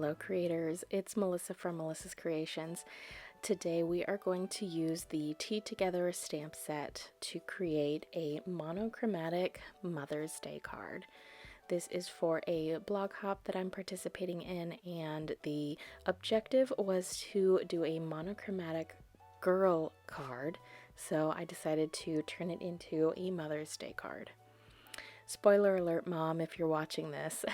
Hello creators, it's Melissa from Melissa's Creations. Today we are going to use the Tea Together stamp set to create a monochromatic Mother's Day card. This is for a blog hop that I'm participating in, and the objective was to do a monochromatic girl card, so I decided to turn it into a Mother's Day card. Spoiler alert, Mom, if you're watching this.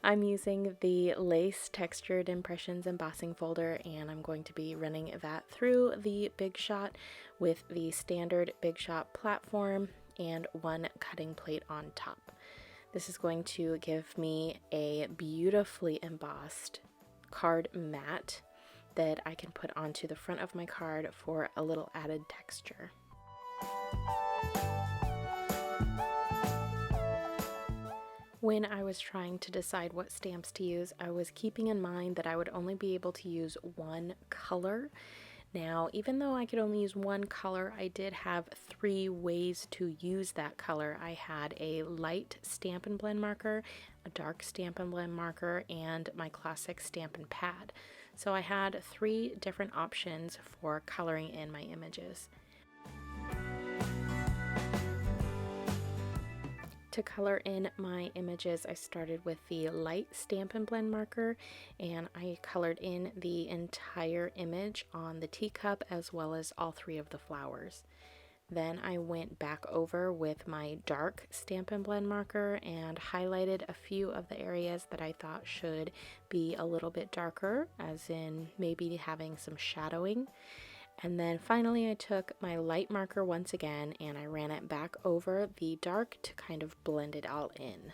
I'm using the Lace Textured Impressions embossing folder, and I'm going to be running that through the Big Shot with the standard Big Shot platform and one cutting plate on top. This is going to give me a beautifully embossed card mat that I can put onto the front of my card for a little added texture. When I was trying to decide what stamps to use, I was keeping in mind that I would only be able to use one color. Now, even though I could only use one color, I did have 3 ways to use that color. I had a light Stampin' Blend marker, a dark Stampin' Blend marker, and my classic Stampin' pad. So I had 3 different options for coloring in my images. To color in my images, I started with the light Stampin' Blend marker, and I colored in the entire image on the teacup as well as all 3 of the flowers. Then I went back over with my dark Stampin' Blend marker and highlighted a few of the areas that I thought should be a little bit darker, as in maybe having some shadowing. And then finally I took my light marker once again and I ran it back over the dark to kind of blend it all in.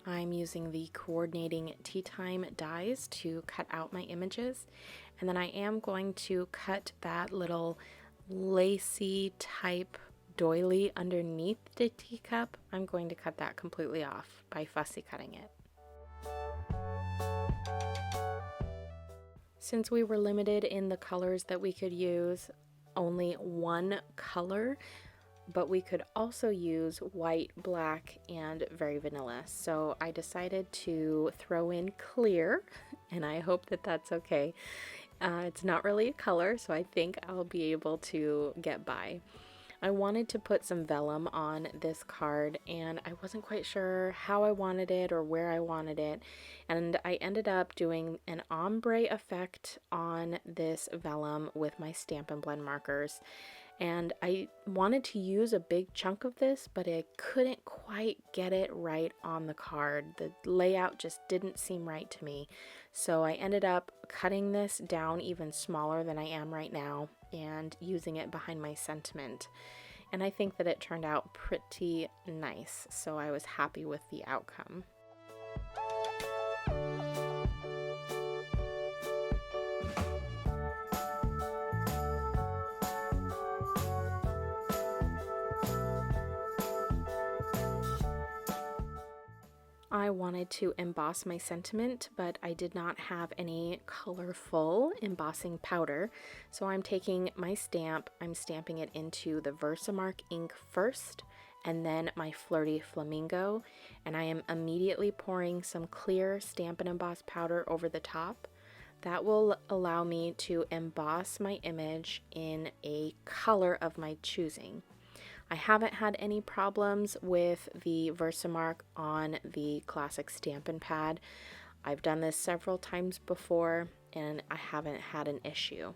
I'm using the coordinating tea time dies to cut out my images, and then I am going to cut that little lacy type doily underneath the teacup. I'm going to cut that completely off by fussy cutting it. Since we were limited in the colors that we could use, only one color, but we could also use white, black, and very vanilla. So I decided to throw in clear, and I hope that that's okay. It's not really a color, so I think I'll be able to get by. I wanted to put some vellum on this card, and I wasn't quite sure how I wanted it or where I wanted it, and I ended up doing an ombre effect on this vellum with my Stampin' Blend markers. And I wanted to use a big chunk of this, but I couldn't quite get it right on the card. The layout just didn't seem right to me. So I ended up cutting this down even smaller than I am right now and using it behind my sentiment. And I think that it turned out pretty nice, so I was happy with the outcome. I wanted to emboss my sentiment, but I did not have any colorful embossing powder, so I'm taking my stamp, I'm stamping it into the Versamark ink first, and then my Flirty Flamingo, and I am immediately pouring some clear Stampin' Emboss powder over the top. That will allow me to emboss my image in a color of my choosing. I haven't had any problems with the Versamark on the classic Stampin' pad. I've done this several times before and I haven't had an issue.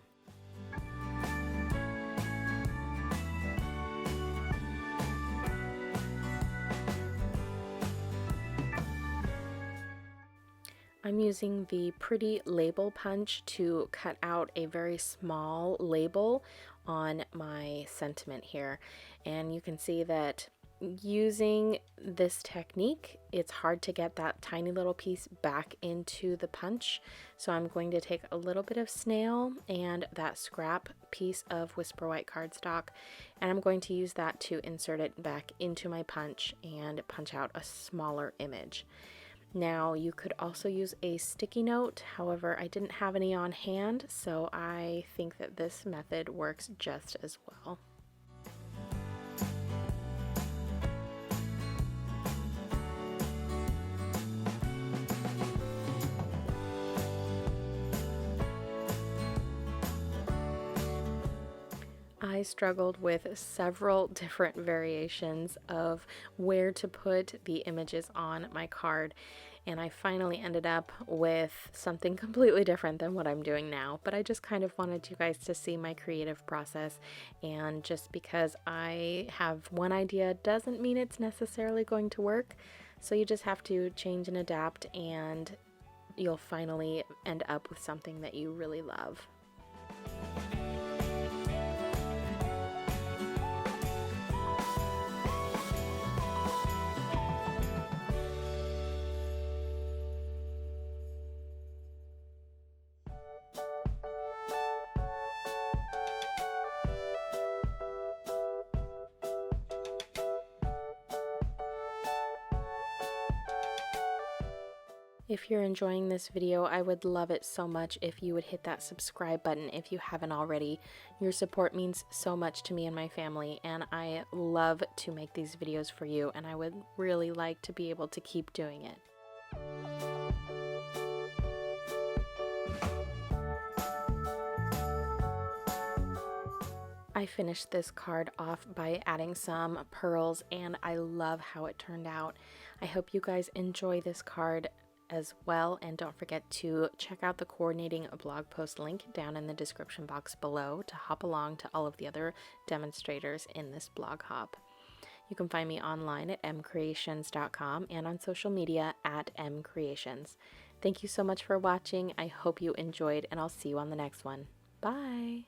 I'm using the Pretty Label Punch to cut out a very small label on my sentiment here, and you can see that using this technique, it's hard to get that tiny little piece back into the punch. So I'm going to take a little bit of snail and that scrap piece of Whisper White cardstock, and I'm going to use that to insert it back into my punch and punch out a smaller image. Now you could also use a sticky note, however I didn't have any on hand, so I think that this method works just as well. I struggled with several different variations of where to put the images on my card, and I finally ended up with something completely different than what I'm doing now. But I just kind of wanted you guys to see my creative process, and just because I have one idea doesn't mean it's necessarily going to work. So you just have to change and adapt, and you'll finally end up with something that you really love. If you're enjoying this video, I would love it so much if you would hit that subscribe button if you haven't already. Your support means so much to me and my family, and I love to make these videos for you, and I would really like to be able to keep doing it. I finished this card off by adding some pearls, and I love how it turned out. I hope you guys enjoy this card as well, and don't forget to check out the coordinating blog post link down in the description box below to hop along to all of the other demonstrators in this blog hop. You can find me online at MKre8tions.com and on social media at MKre8tions. Thank you so much for watching. I hope you enjoyed, and I'll see you on the next one. Bye!